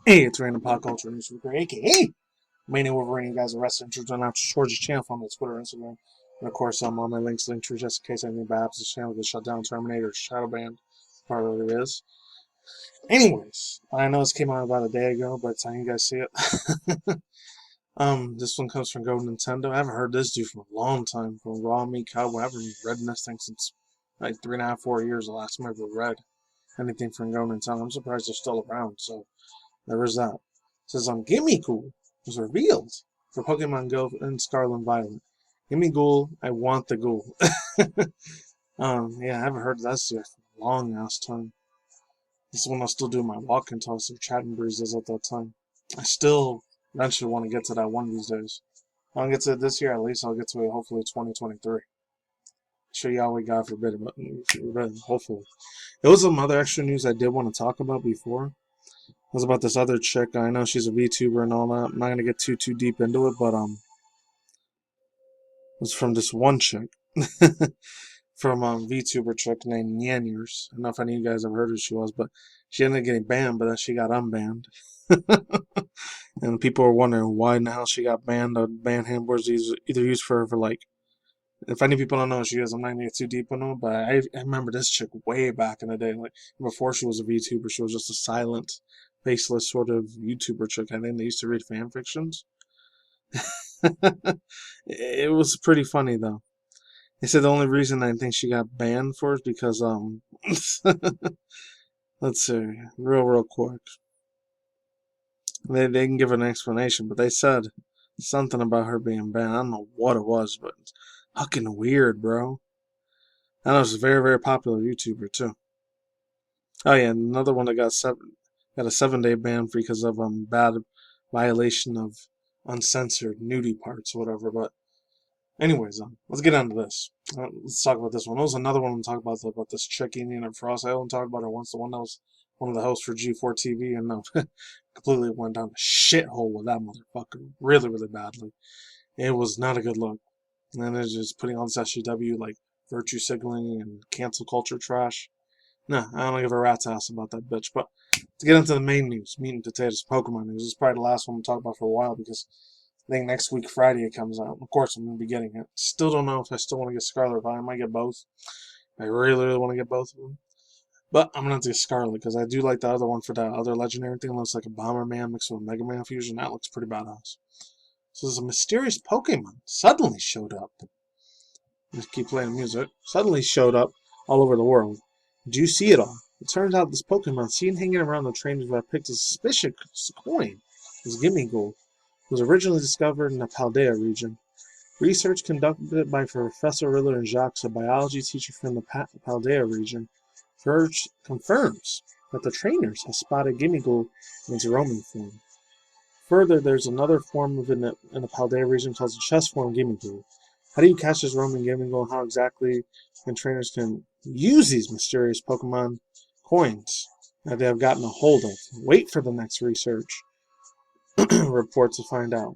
Hey, it's Random Pop Culture News Reader, aka Mania Wolverine. You guys are resting interest on George's channel on my Twitter, Instagram, and of course, all my links linked to just in case anything bad happens. The channel gets shut down, terminated, or shadow banned. Probably is. Anyways, I know this came out about a day ago, but time you guys see it. This one comes from Go Nintendo. I haven't heard this dude for a long time. From Raw Meat Cowboy. I haven't read this thing since like 3.5, 4 years. The last time I ever read anything from Go Nintendo. I'm surprised they're still around. So there was that. It says Gimmieghoul was revealed for Pokemon Go and Scarlet and Violet. Gimmieghoul, I want the ghoul. Yeah, I haven't heard that shit for a long ass time. This is when I'll still do my walking toss or chatting breezes at that time. I still eventually want to get to that one of these days. I'll get to it this year at least. I'll get to it hopefully 2023. Show you how we God forbid, but hopefully. There was some other extra news I did want to talk about before. It was about this other chick. I know she's a VTuber and all that. I'm not gonna get too deep into it, but it was from this one chick. From VTuber chick named Nyanyers. I don't know if any of you guys have heard who she was, but she ended up getting banned, but then she got unbanned. And people were wondering why in the hell she got banned. The ban handboard was either used for like, if any people don't know who she is, I'm not gonna get too deep into it, but I remember this chick way back in the day, like before she was a VTuber. She was just a silent, faceless sort of YouTuber chick. I think they used to read fan fictions. It was pretty funny though. They said the only reason I think she got banned for is because let's see, real quick. They didn't give an explanation, but they said something about her being banned. I don't know what it was, but it's fucking weird, bro. I know she's a very popular YouTuber too. Oh yeah, another one that got a 7-day ban because of bad violation of uncensored nudie parts, or whatever. But anyways, let's get on to this. Let's talk about this one. There was another one to talk about this chick Indian and Frost. I only talked about her once. The one that was one of the hosts for G4 TV, and completely went down the shithole with that motherfucker, really badly. It was not a good look. And they're just putting all this SJW like virtue signaling and cancel culture trash. No, I don't give a rat's ass about that bitch. But to get into the main news, meat and potatoes, Pokemon news. This is probably the last one we'll talk about for a while because I think next week, Friday, it comes out. Of course, I'm going to be getting it. Still don't know if I still want to get Scarlet or I might get both. I really want to get both of them. But I'm going to have to get Scarlet because I do like the other one for that other legendary thing. It looks like a Bomberman mixed with a Mega Man fusion. That looks pretty badass. So there's a mysterious Pokemon suddenly showed up. Just keep playing music. Suddenly showed up all over the world. Do you see it all? It turns out this Pokemon seen hanging around the trainers where I picked a suspicious coin was Gimmieghoul. Was originally discovered in the Paldea region. Research conducted by Professor Riddler and Jacques, a biology teacher from the Paldea region, confirms that the trainers have spotted Gimmieghoul in its roaming form. Further, there's another form in the Paldea region called the chess form Gimmieghoul. How do you catch this roaming Gimmieghoul? How exactly can trainers can use these mysterious Pokemon coins that they have gotten a hold of? Wait for the next research report to find out.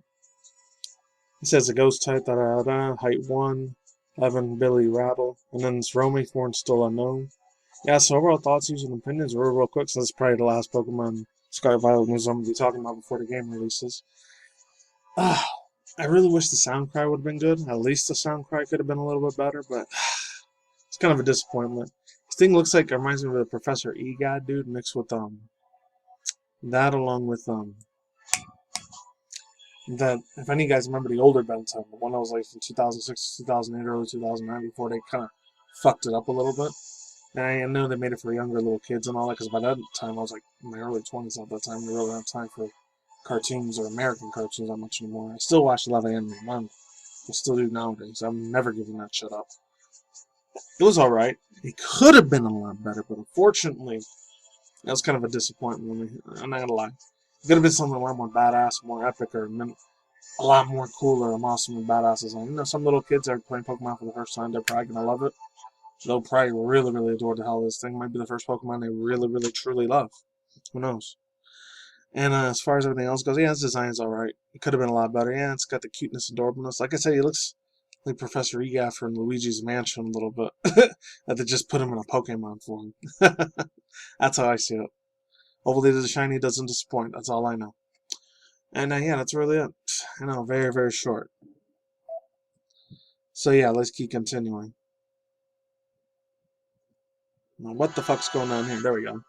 It says a ghost type, height 1, 11 Billy Rattle, and then this roaming form still unknown. Yeah, so overall thoughts, views, and opinions real quick, so this is probably the last Pokemon Scarlet Violet news I'm going to be talking about before the game releases. I really wish the sound cry would have been good. At least the sound cry could have been a little bit better, but it's kind of a disappointment. This thing looks like it reminds me of the Professor E-God dude mixed with that along with that, if any of you guys remember the older Ben 10, the one that was like from 2006 to 2008, early 2009, before they kind of fucked it up a little bit. And I know they made it for younger little kids and all that, because by that time I was like in my early 20s at that time. We really didn't have time for cartoons or American cartoons that much anymore. I still watch a lot of anime manga. I still do nowadays. I'm never giving that shit up. It was alright. It could have been a lot better, but unfortunately, that was kind of a disappointment. I'm not gonna lie. It could have been something a lot more badass, more epic, or a lot more cooler and awesome and badass design. You know, some little kids are playing Pokemon for the first time. They're probably gonna love it. They'll probably really adore the hell of this thing. Might be the first Pokemon they really truly love. Who knows? And as far as everything else goes, yeah, its design's alright. It could have been a lot better. Yeah, it's got the cuteness and adorableness. Like I said, he looks like Professor Egaff from Luigi's Mansion a little bit. That they just put him in a Pokemon form. That's how I see it. Hopefully the shiny doesn't disappoint. That's all I know. And yeah, that's really it. I know, very, very short. So yeah, let's keep continuing. Now, what the fuck's going on here? There we go.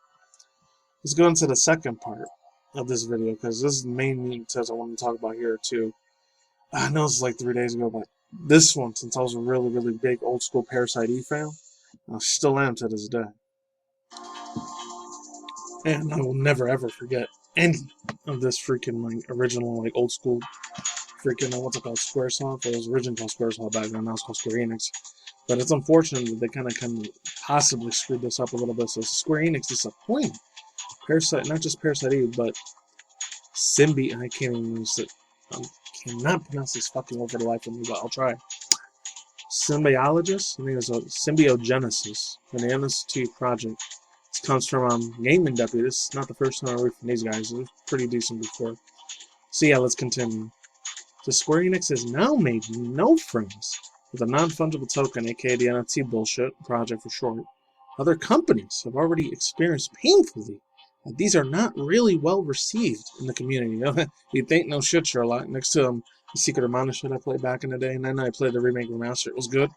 Let's go into the second part of this video, because this is the main meat I want to talk about here too. I know this is like 3 days ago, but this one, since I was a really, really big old school Parasite E fan, I still am to this day. And I will never ever forget any of this freaking like original like old school freaking what's it called, Squaresoft. It was originally called Squaresoft back then. Now it's called Square Enix. But it's unfortunate that they kind of possibly screwed this up a little bit. So Square Enix disappointed. Parasite, not just Parasite Eve, but Symbi. I can't even use it. I cannot pronounce this fucking word for the life of me, but I'll try. Symbiologist. I think it's a symbiogenesis for the NFT project. This comes from Gaming Deputy. This is not the first time I read from these guys. It was pretty decent before. So yeah, let's continue. So Square Enix has now made no friends with a non-fungible token, aka the NFT bullshit project for short. Other companies have already experienced painfully that these are not really well received in the community. You think no shit, Sherlock. Next to the Secret of Mana shit I played back in the day, and then I played the remake remaster. It was good.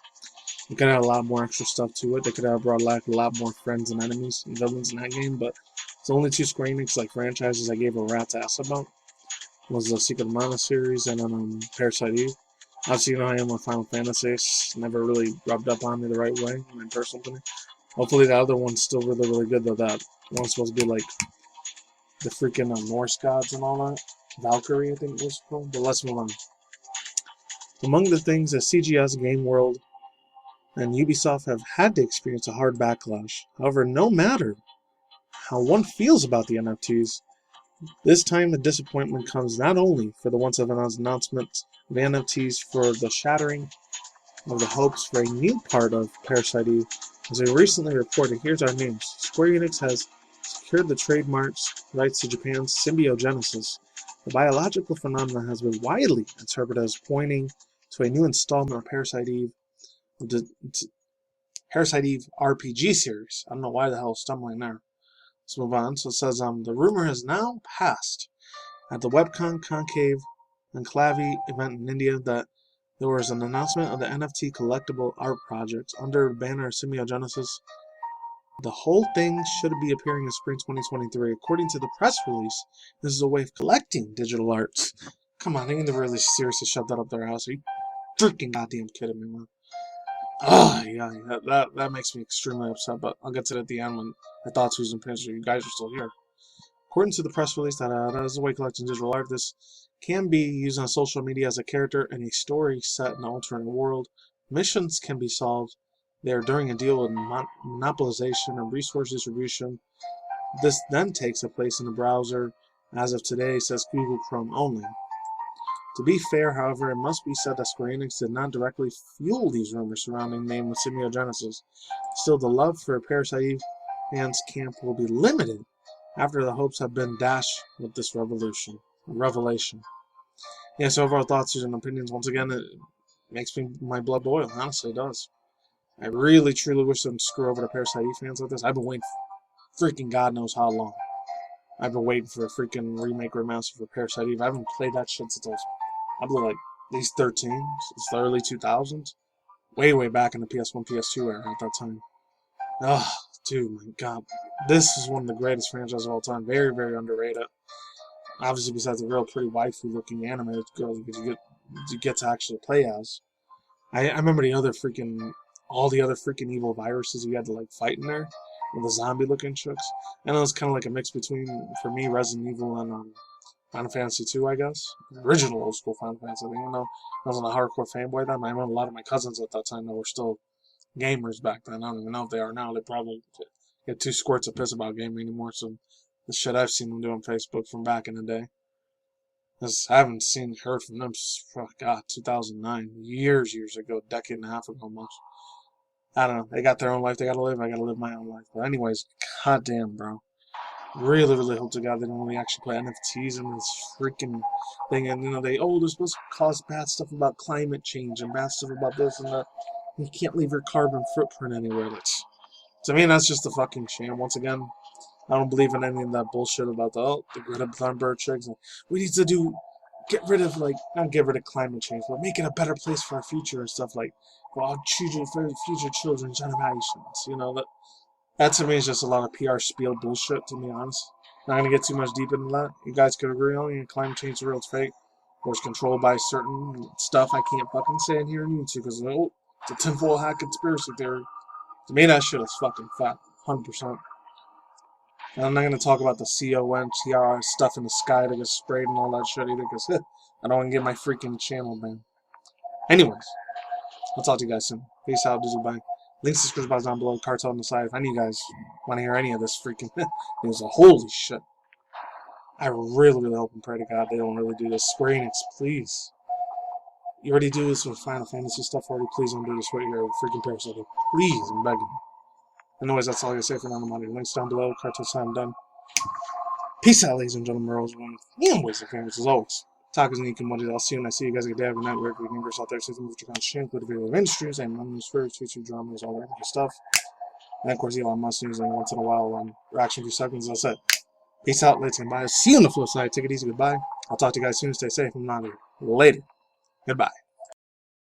They could have a lot more extra stuff to it. They could have brought like a lot more friends and enemies and villains in that game, but it's only 2 Square Enix like franchises I gave a rat's ass about. Was the Secret of Mana series and then Parasite Eve. Obviously, you know I am with Final Fantasy. It's never really rubbed up on me the right way in my personal opinion. Hopefully the other one's still really, really good though. That one's supposed to be like the freaking Norse gods and all that. Valkyrie, I think it was called. But let's move on. Among the things that CGS, Game World, and Ubisoft have had to experience a hard backlash. However, no matter how one feels about the NFTs, this time the disappointment comes not only for the once announced announcements of NFTs for the shattering of the hopes for a new part of Parasite Eve. As we recently reported, here's our news. Square Enix has secured the trademarks rights to Japan's symbiogenesis. The biological phenomenon has been widely interpreted as pointing to a new installment of Parasite Eve RPG series. I don't know why the hell I'm stumbling there. Let's move on. So it says, the rumor has now passed at the Webcon Conclave event in India that there was an announcement of the NFT collectible art project under the banner of Symbiogenesis. The whole thing should be appearing in spring 2023. According to the press release, this is a way of collecting digital arts. Come on, they need to really seriously shove that up their ass. Are you freaking goddamn kidding me, man? Yeah, that makes me extremely upset, but I'll get to that at the end when I thought Susan Prince, you guys are still here. According to the press release, that is a way of collecting digital art. This can be used on social media as a character in a story set in an alternate world. Missions can be solved there during a deal with monopolization and resource distribution. This then takes place in the browser. As of today, says Google Chrome only. To be fair, however, it must be said that Square Enix did not directly fuel these rumors surrounding the name of Symbiogenesis. Still, the love for Parasite Eve fans' camp will be limited after the hopes have been dashed with this revelation. Yeah, so overall thoughts and opinions, once again, it makes my blood boil. Honestly, it does. I really, truly wish them to screw over the Parasite Eve fans like this. I've been waiting for freaking God knows how long. I've been waiting for a freaking remake remaster for Parasite Eve. I haven't played that shit since I was like at least 13. It's the early 2000s. Way, way back in the PS1, PS2 era at that time. Oh, dude, my God. This is one of the greatest franchises of all time. Very, very underrated. Obviously, besides the real pretty waifu-looking animated girls you get to actually play as. I remember all the other freaking evil viruses you had to like fight in there with the zombie-looking chicks. And it was kind of like a mix between, for me, Resident Evil and Final Fantasy 2, I guess. The original old school Final Fantasy. I wasn't a hardcore fanboy then. I remember a lot of my cousins at that time that were still gamers back then. I don't even know if they are now. They probably get 2 squirts of piss about gaming anymore. So the shit I've seen them do on Facebook from back in the day. I haven't heard from them since, 2009. Years ago, a decade and a half ago almost. I don't know. They got their own life they gotta live. I gotta live my own life. But anyways, goddamn, bro. Really, really hope to God they don't really actually play NFTs in this freaking thing. And, they're supposed to cause bad stuff about climate change and bad stuff about this and that. You can't leave your carbon footprint anywhere. To me, that's just a fucking sham. Once again, I don't believe in any of that bullshit about the Greta Thunberg chicks. We need to get rid of, like, not get rid of climate change, but make it a better place for our future and stuff, like, for our children, for future children's generations. You know, that to me is just a lot of PR spiel bullshit, to be honest. Not gonna get too much deep into that. You guys could agree on it. Climate change is real, it's fake, or it's controlled by certain stuff I can't fucking say in here on YouTube because it's a tinfoil hat conspiracy theory. To me, that shit is fucking fat, 100%. And I'm not gonna talk about the CONTR stuff in the sky that gets sprayed and all that shit either because I don't want to get my freaking channel banned. Anyways, I'll talk to you guys soon. Peace out, Dubai. Links to description box down below, cartel on the side. If any of you guys want to hear any of this freaking news, holy shit. I really, really hope and pray to God they don't really do this. Square Enix, please. You already do this with Final Fantasy stuff already. Please don't do this with your freaking Parasite. Please, I'm begging. Anyways, that's all I gotta say for now. I'm out here. Links down below, cartel time done. Peace out, ladies and gentlemen. Rose one. Anyways, the famous as always. Talk is neat and what I'll see you when I see you guys get day every night. Wherever you universe out there, so you can change with the video of industries and money, spirits, future dramas, all that good stuff. And of course, Elon Musk news and once in a while reaction for seconds. That's it. Peace out, ladies and bye. See you on the flip side. Take it easy. Goodbye. I'll talk to you guys soon. Stay safe. I'm out here. Later. Goodbye.